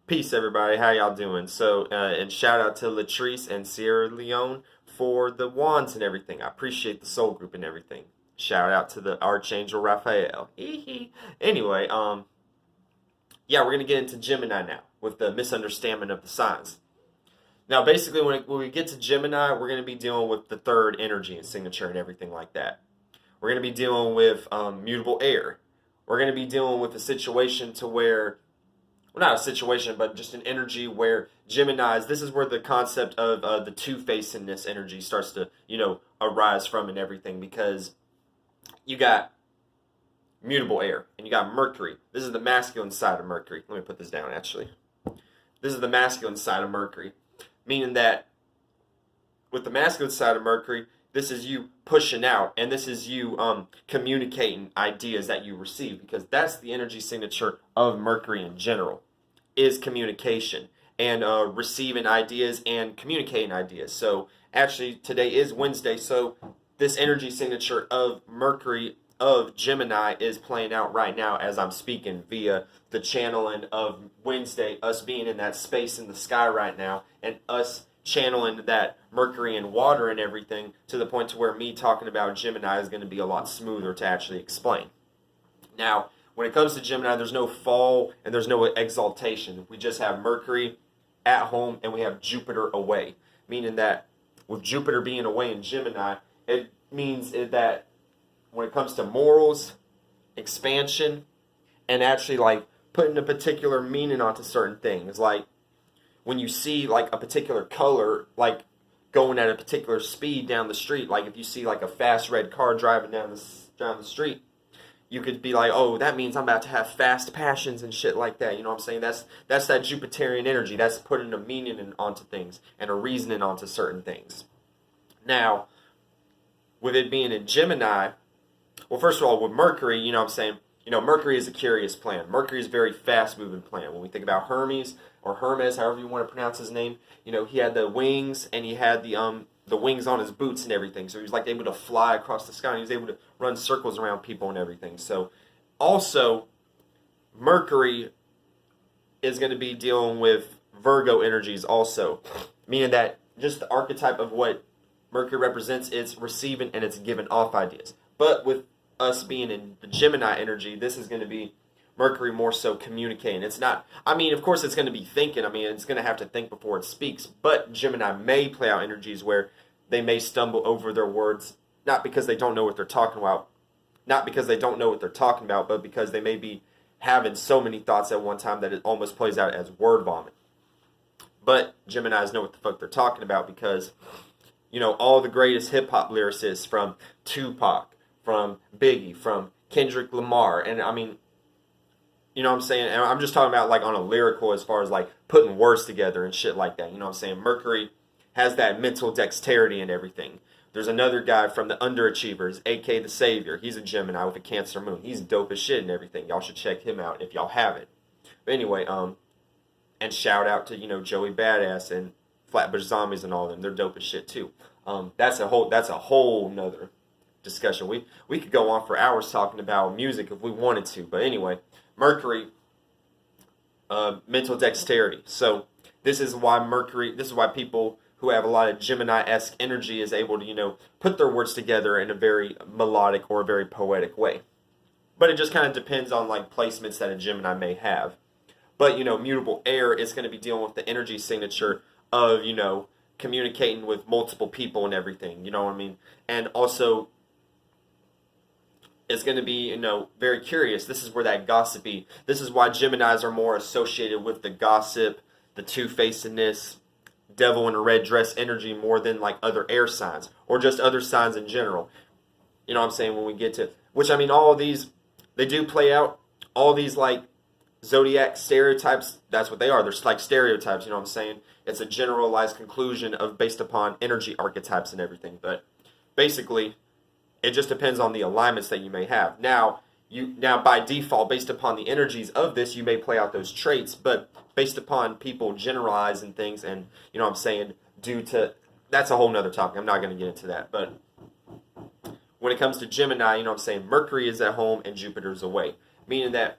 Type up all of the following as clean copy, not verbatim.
Peace, everybody. How y'all doing? And shout out to Latrice and Sierra Leone for the wands and everything. I appreciate the soul group and everything. Shout out to the Archangel Raphael. Anyway, yeah, we're gonna get into Gemini now with the misunderstanding of the signs. Now, basically, when we get to Gemini, we're gonna be dealing with the third energy and signature and everything like that. We're gonna be dealing with mutable air. We're gonna be dealing with a situation to where, well, not a situation, but just an energy where Gemini's, this is where the concept of the two-facedness energy starts to, arise from and everything, because you got mutable air and you got Mercury. This is the masculine side of Mercury. Let me put this down, actually. This is the masculine side of Mercury, meaning that with the masculine side of Mercury, this is you pushing out, and this is you communicating ideas that you receive, because that's the energy signature of Mercury in general, is communication and receiving ideas and communicating ideas. So actually today is Wednesday, so this energy signature of Mercury of Gemini is playing out right now as I'm speaking via the channeling of Wednesday, us being in that space in the sky right now, and us channeling that Mercury and water and everything to the point to where me talking about Gemini is going to be a lot smoother to actually explain. Now, when it comes to Gemini, there's no fall and there's no exaltation. We just have Mercury at home and we have Jupiter away, meaning that with Jupiter being away in Gemini, it means that when it comes to morals, expansion, and actually like putting a particular meaning onto certain things, like when you see like a particular color, like going at a particular speed down the street, like if you see like a fast red car driving down the street, you could be like, oh, that means I'm about to have fast passions and shit like that. You know what I'm saying? That's that Jupiterian energy. That's putting a meaning onto things and a reasoning onto certain things. Now, with it being in Gemini, well, first of all, with Mercury, you know what I'm saying? Mercury is a curious planet. Mercury is a very fast-moving planet. When we think about Hermes, or Hermes, however you want to pronounce his name, he had the wings, and he had the wings on his boots and everything. So he was like able to fly across the sky, and he was able to run circles around people and everything. So also, Mercury is going to be dealing with Virgo energies also, meaning that just the archetype of what Mercury represents, it's receiving and it's giving off ideas. But with us being in the Gemini energy, this is going to be Mercury more so communicating. It's not, of course it's going to be thinking. It's going to have to think before it speaks. But Gemini may play out energies where they may stumble over their words, not because they don't know what they're talking about, but because they may be having so many thoughts at one time that it almost plays out as word vomit. But Geminis know what the fuck they're talking about, because all the greatest hip-hop lyricists, from Tupac, from Biggie, from Kendrick Lamar, and you know what I'm saying? And I'm just talking about like on a lyrical, as far as like putting words together and shit like that. You know what I'm saying? Mercury has that mental dexterity and everything. There's another guy from the Underachievers, aka the Savior. He's a Gemini with a Cancer moon. He's dope as shit and everything. Y'all should check him out if y'all haven't. But anyway, and shout out to Joey Badass and Flatbush Zombies and all of them. They're dope as shit too. That's a whole nother discussion. We could go on for hours talking about music if we wanted to. But anyway, Mercury, mental dexterity. So this is why people who have a lot of Gemini-esque energy is able to, put their words together in a very melodic or a very poetic way. But it just kind of depends on like placements that a Gemini may have. But, mutable air is going to be dealing with the energy signature of, communicating with multiple people and everything, you know what I mean? And also, it's going to be, very curious. This is where that gossipy, this is why Geminis are more associated with the gossip, the two-facedness, devil in a red dress energy more than like other air signs, or just other signs in general. You know what I'm saying? When we get to, which all of these, they do play out, all these like zodiac stereotypes, that's what they are. They're like stereotypes, you know what I'm saying? It's a generalized conclusion based upon energy archetypes and everything. But basically, it just depends on the alignments that you may have. Now by default, based upon the energies of this, you may play out those traits, but based upon people generalizing things, and you know what I'm saying, that's a whole nother topic. I'm not going to get into that. But when it comes to Gemini, you know what I'm saying, Mercury is at home and Jupiter's away. Meaning that,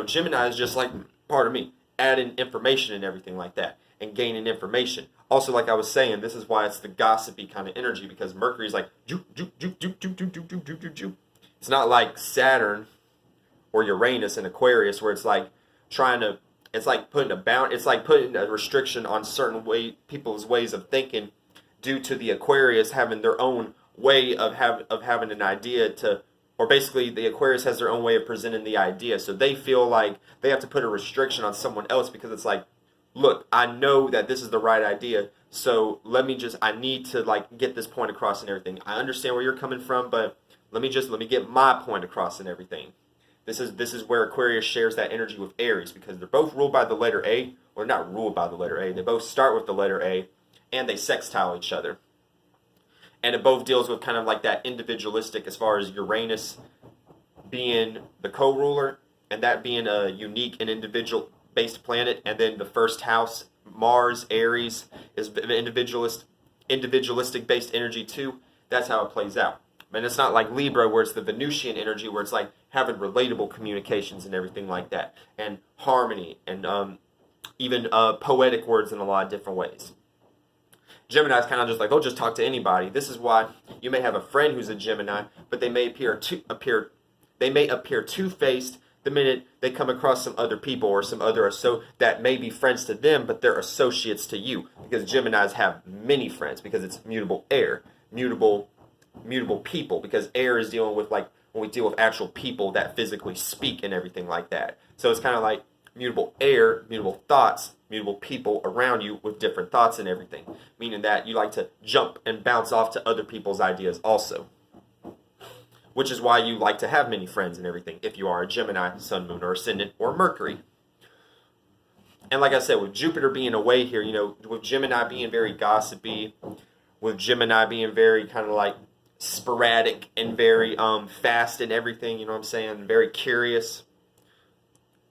Gemini is just like, pardon me, adding information and everything like that, and gaining information. Also, like I was saying, this is why it's the gossipy kind of energy, because Mercury's like, ju, ju, ju, ju, ju, ju, ju, ju, ju, ju. It's not like Saturn or Uranus in Aquarius, where it's like it's like putting a restriction on certain people's ways of thinking, due to the Aquarius having their own way of having an idea or basically the Aquarius has their own way of presenting the idea. So they feel like they have to put a restriction on someone else, because it's like, look, I know that this is the right idea, so I need to like get this point across and everything. I understand where you're coming from, but let me get my point across and everything. This is where Aquarius shares that energy with Aries, because they're both ruled by the letter A, or not ruled by the letter A. They both start with the letter A, and they sextile each other. And it both deals with kind of like that individualistic, as far as Uranus being the co-ruler, and that being a unique and individual-based planet, and then the first house, Mars, Aries, is individualistic-based energy too. That's how it plays out. And it's not like Libra, where it's the Venusian energy, where it's like having relatable communications and everything like that, and harmony, and even poetic words in a lot of different ways. Gemini is kind of just like, they'll just talk to anybody. This is why you may have a friend who's a Gemini, but they may appear two-faced the minute they come across some other people or some other that may be friends to them, but they're associates to you, because Geminis have many friends, because it's mutable air, mutable people, because air is dealing with, like, when we deal with actual people that physically speak and everything like that. So it's kind of like mutable air, mutable thoughts, mutable people around you with different thoughts and everything, meaning that you like to jump and bounce off to other people's ideas also, which is why you like to have many friends and everything if you are a Gemini, Sun, Moon, or Ascendant, or Mercury. And like I said, with Jupiter being away here, with Gemini being very gossipy, with Gemini being very kind of like sporadic and very fast and everything, you know what I'm saying, very curious,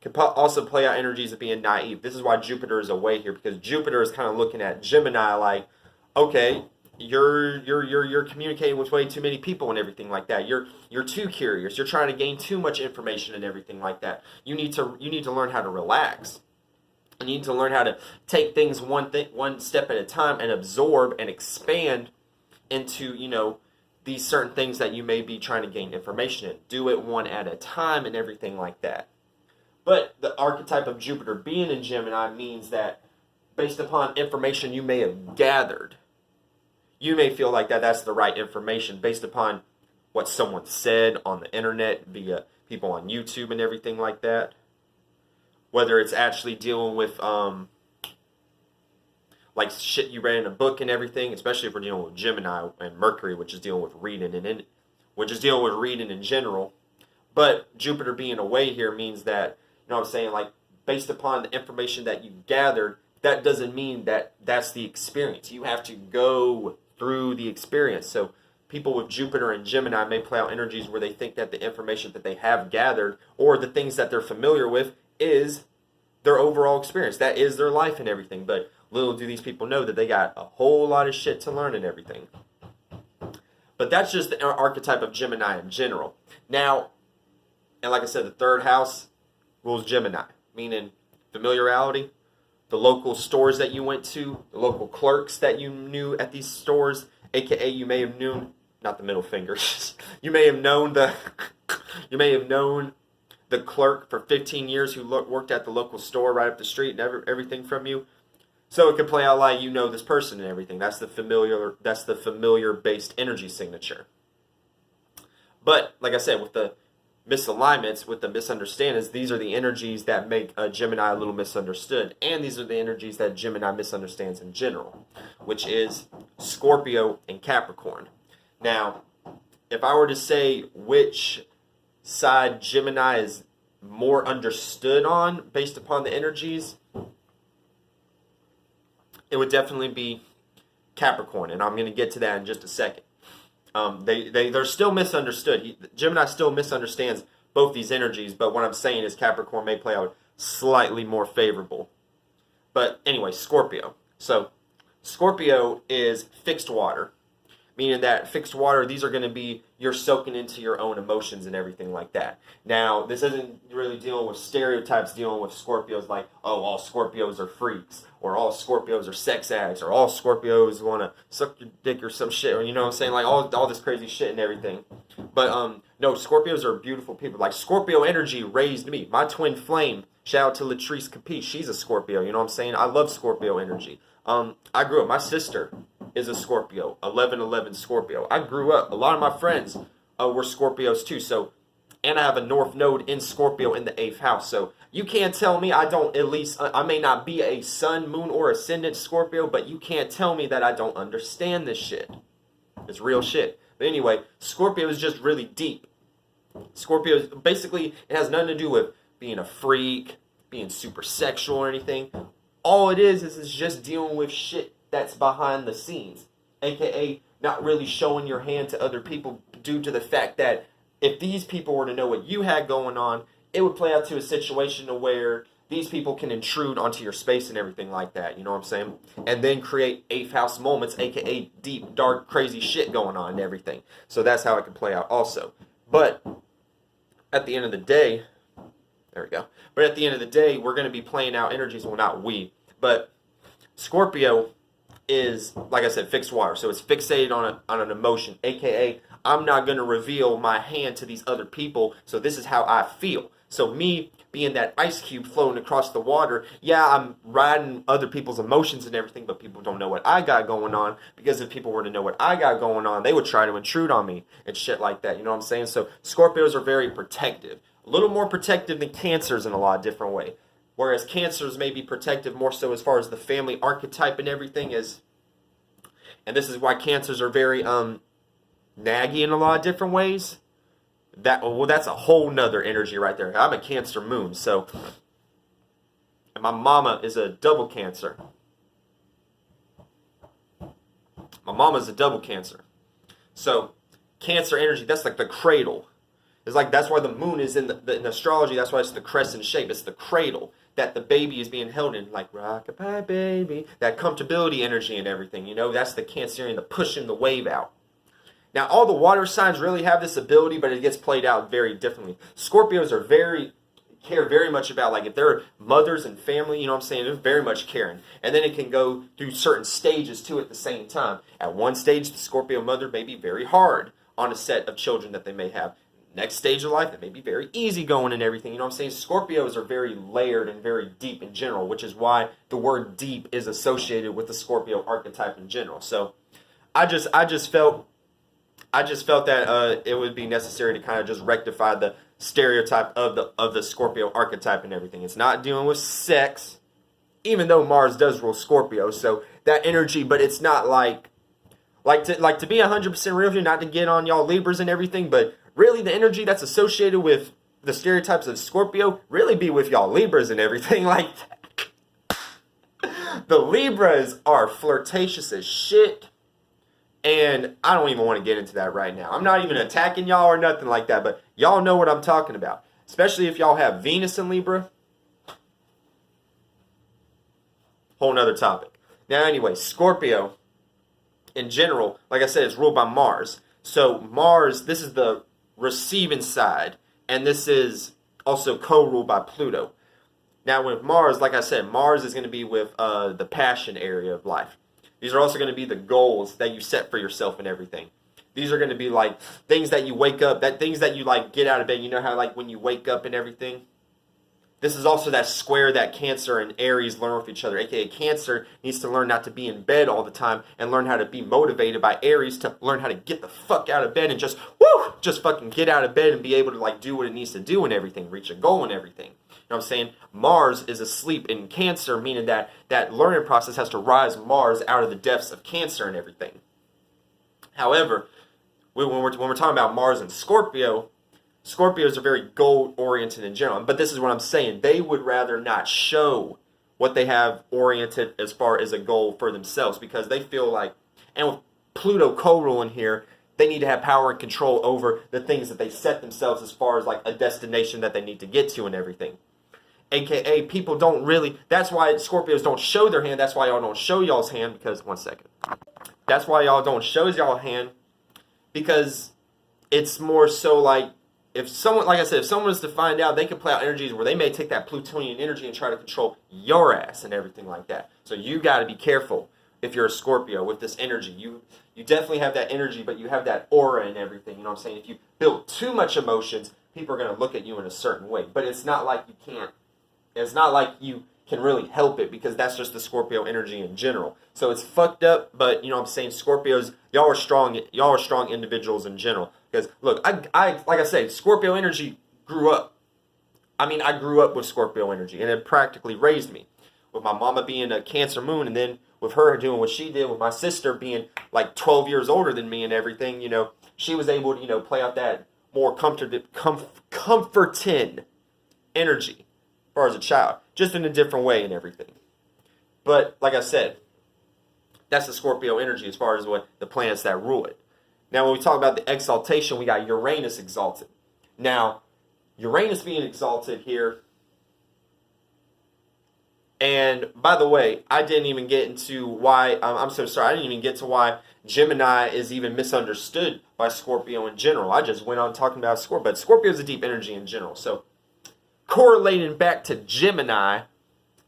can also play out energies of being naive. This is why Jupiter is away here, because Jupiter is kind of looking at Gemini like, okay, you're communicating with way too many people and everything like that. You're too curious. You're trying to gain too much information and everything like that. You need to learn how to relax. You need to learn how to take things one step at a time, and absorb and expand into these certain things that you may be trying to gain information in. Do it one at a time and everything like that. But the archetype of Jupiter being in Gemini means that based upon information you may have gathered, you may feel like that's the right information based upon what someone said on the internet via people on YouTube and everything like that. Whether it's actually dealing with like shit you read in a book and everything, especially if we're dealing with Gemini and Mercury, which is dealing with reading in general. But Jupiter being away here means that, you know what I'm saying, like, based upon the information that you gathered, that doesn't mean that that's the experience. You have to go through the experience. So people with Jupiter and Gemini may play out energies where they think that the information that they have gathered, or the things that they're familiar with, is their overall experience. That is their life and everything. But little do these people know that they got a whole lot of shit to learn and everything. But that's just the archetype of Gemini in general. Now, and like I said, the third house rules Gemini, meaning familiarity, the local stores that you went to, the local clerks that you knew at these stores, aka you may have known, not the middle fingers, you may have known the clerk for 15 years who worked at the local store right up the street and everything from you. So it could play out like this person and everything. That's the familiar based energy signature. But like I said, with the misalignments, with the misunderstandings, these are the energies that make Gemini a little misunderstood. And these are the energies that Gemini misunderstands in general, which is Scorpio and Capricorn. Now, if I were to say which side Gemini is more understood on based upon the energies, it would definitely be Capricorn, and I'm going to get to that in just a second. They're still misunderstood. Gemini still misunderstands both these energies, but what I'm saying is Capricorn may play out slightly more favorable. But anyway, Scorpio. So Scorpio is fixed water, meaning that fixed water, these are going to be, you're soaking into your own emotions and everything like that. Now, this isn't really dealing with stereotypes, dealing with Scorpios like, oh, all Scorpios are freaks, or all Scorpios are sex addicts, or all Scorpios want to suck your dick or some shit, or you know what I'm saying, like all this crazy shit and everything. But no, Scorpios are beautiful people. Like, Scorpio energy raised me. My twin flame, shout out to Latrice Capiche, she's a Scorpio, you know what I'm saying? I love Scorpio energy. I grew up, my sister is a Scorpio, 1111 Scorpio. I grew up, a lot of my friends were Scorpios too, so, and I have a North Node in Scorpio in the 8th house, so you can't tell me I don't at least, I may not be a sun, moon, or ascendant Scorpio, but you can't tell me that I don't understand this shit. It's real shit. But anyway, Scorpio is just really deep. Scorpio, basically, it has nothing to do with being a freak, being super sexual or anything. All it is just dealing with shit that's behind the scenes, aka not really showing your hand to other people due to the fact that if these people were to know what you had going on, it would play out to a situation where these people can intrude onto your space and everything like that, you know what I'm saying? And then create 8th house moments, aka deep, dark, crazy shit going on and everything. So that's how it can play out also. But at the end of the day, there we go. But at the end of the day, we're going to be playing out energies. Well, not we, but Scorpio is, like I said, fixed water. So it's fixated on an emotion, aka I'm not going to reveal my hand to these other people. So this is how I feel. So me being that ice cube floating across the water, yeah, I'm riding other people's emotions and everything, but people don't know what I got going on, because if people were to know what I got going on, they would try to intrude on me and shit like that. You know what I'm saying? So Scorpios are very protective. A little more protective than Cancers in a lot of different way. Whereas Cancers may be protective more so as far as the family archetype and everything is. And this is why Cancers are very naggy in a lot of different ways. That's a whole nother energy right there. I'm a Cancer moon, so, and my mama is a double Cancer. My mama's a double Cancer. So Cancer energy, that's like the cradle. It's like, that's why the moon is in astrology, that's why it's the crescent shape. It's the cradle that the baby is being held in, like rock-a-bye baby. That comfortability energy and everything, you know, that's the Cancerian, the pushing the wave out. Now, all the water signs really have this ability, but it gets played out very differently. Scorpios are care very much about, like, if they're mothers and family, you know what I'm saying, they're very much caring. And then it can go through certain stages too at the same time. At one stage, the Scorpio mother may be very hard on a set of children that they may have. Next stage of life, it may be very easygoing and everything. You know what I'm saying? Scorpios are very layered and very deep in general, which is why the word deep is associated with the Scorpio archetype in general. So I just felt that it would be necessary to kind of just rectify the stereotype of the Scorpio archetype and everything. It's not dealing with sex, even though Mars does rule Scorpio. So that energy, but it's not like to be 100% real with you, not to get on y'all Libras and everything, but really the energy that's associated with the stereotypes of Scorpio really be with y'all Libras and everything like that. The Libras are flirtatious as shit. And I don't even want to get into that right now. I'm not even attacking y'all or nothing like that, but y'all know what I'm talking about. Especially if y'all have Venus in Libra. Whole nother topic. Now anyway, Scorpio, in general, like I said, is ruled by Mars. So Mars, this is the receiving side. And this is also co-ruled by Pluto. Now with Mars, like I said, Mars is going to be with the passion area of life. These are also going to be the goals that you set for yourself and everything. These are going to be like things that you wake up, things that you like get out of bed. You know how like when you wake up and everything? This is also that square that Cancer and Aries learn with each other. AKA Cancer needs to learn not to be in bed all the time and learn how to be motivated by Aries to learn how to get the fuck out of bed and just fucking get out of bed and be able to like do what it needs to do and everything, reach a goal and everything. You know what I'm saying? Mars is asleep in Cancer, meaning that learning process has to rise Mars out of the depths of Cancer and everything. However, when we're talking about Mars and Scorpio, Scorpios are very goal-oriented in general. But this is what I'm saying. They would rather not show what they have oriented as far as a goal for themselves because they feel like, and with Pluto co-ruling here, they need to have power and control over the things that they set themselves as far as like a destination that they need to get to and everything. AKA people don't really, that's why Scorpios don't show their hand. That's why y'all don't show y'all's hand because, one second. That's why y'all don't show y'all hand because it's more so like, if someone, like I said, if someone was to find out, they could play out energies where they may take that Plutonian energy and try to control your ass and everything like that. So you got to be careful if you're a Scorpio with this energy. You definitely have that energy, but you have that aura and everything. You know what I'm saying? If you build too much emotions, people are going to look at you in a certain way. But it's not like you can't. It's not like you can really help it because that's just the Scorpio energy in general. So it's fucked up, but you know what I'm saying? Scorpios, y'all are strong individuals in general. Because look, I like I said, Scorpio energy grew up. I mean, I grew up with Scorpio energy and it practically raised me. With my mama being a Cancer moon and then with her doing what she did, with my sister being like 12 years older than me and everything, you know, she was able to, you know, play out that more comforting energy as far as a child, just in a different way and everything. But like I said, that's the Scorpio energy as far as what the planets that rule it. Now, when we talk about the exaltation, we got Uranus exalted. Now, Uranus being exalted here, and by the way, I didn't even get into why, I'm so sorry, I didn't even get to why Gemini is even misunderstood by Scorpio in general. I just went on talking about Scorpio, but Scorpio is a deep energy in general. So, correlating back to Gemini,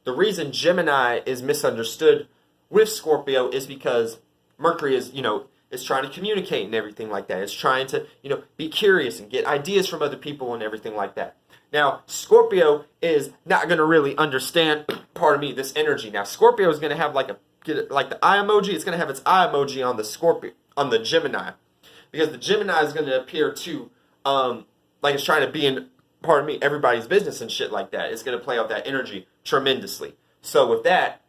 the reason Gemini is misunderstood with Scorpio is because Mercury is, you know, is trying to communicate and everything like that. It's trying to, you know, be curious and get ideas from other people and everything like that. Now, Scorpio is not going to really understand, pardon me, this energy. Now, Scorpio is going to have like the eye emoji. It's going to have its eye emoji on the Scorpio, on the Gemini. Because the Gemini is going to appear to, like it's trying to be in, pardon me, everybody's business and shit like that. It's going to play out that energy tremendously. So with that,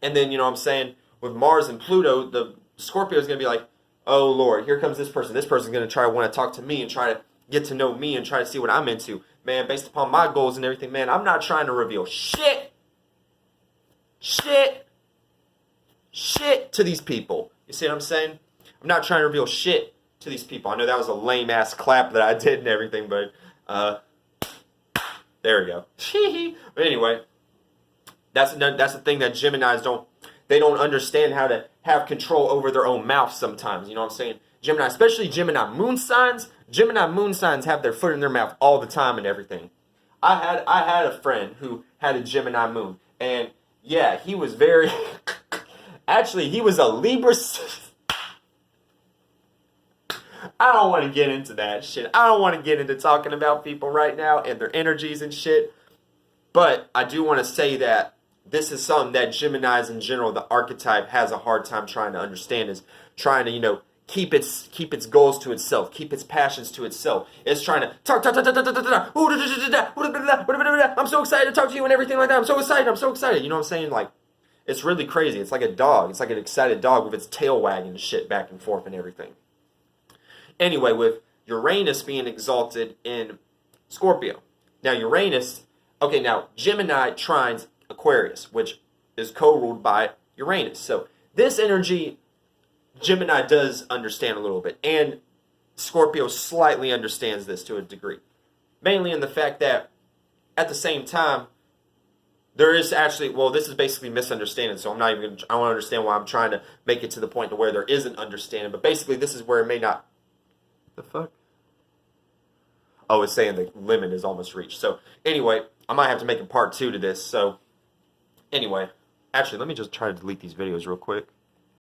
and then, you know what I'm saying, with Mars and Pluto, the Scorpio is going to be like, oh, Lord, here comes this person. This person's going to try to want to talk to me and try to get to know me and try to see what I'm into. Man, based upon my goals and everything, man, I'm not trying to reveal shit to these people. You see what I'm saying? I'm not trying to reveal shit to these people. I know that was a lame-ass clap that I did and everything, but there we go. But anyway, that's the thing that Geminis don't understand how to have control over their own mouth sometimes. You know what I'm saying? Gemini, especially Gemini moon signs. Gemini moon signs have their foot in their mouth all the time and everything. I had a friend who had a Gemini moon, and yeah, he was very actually he was a Libra. I don't want to get into that shit. I don't want to get into talking about people right now and their energies and shit. But I do want to say that this is something that Geminis in general, the archetype, has a hard time trying to understand, is trying to, you know, keep its goals to itself, keep its passions to itself. It's trying to talk, I'm so excited to talk to you and everything like that. I'm so excited. You know what I'm saying? Like, it's really crazy. It's like a dog. It's like an excited dog with its tail wagging shit back and forth and everything. Anyway, with Uranus being exalted in Scorpio. Now, Uranus, okay, now, Gemini trines Aquarius, which is co-ruled by Uranus. So, this energy, Gemini does understand a little bit, and Scorpio slightly understands this to a degree. Mainly in the fact that, at the same time, there is actually, well, this is basically misunderstanding, so I don't understand why I'm trying to make it to the point to where there is an understanding, but basically this is where it may not, the fuck? Oh, it's saying the limit is almost reached. So, anyway, I might have to make a part 2 to this, so, anyway, actually, let me just try to delete these videos real quick.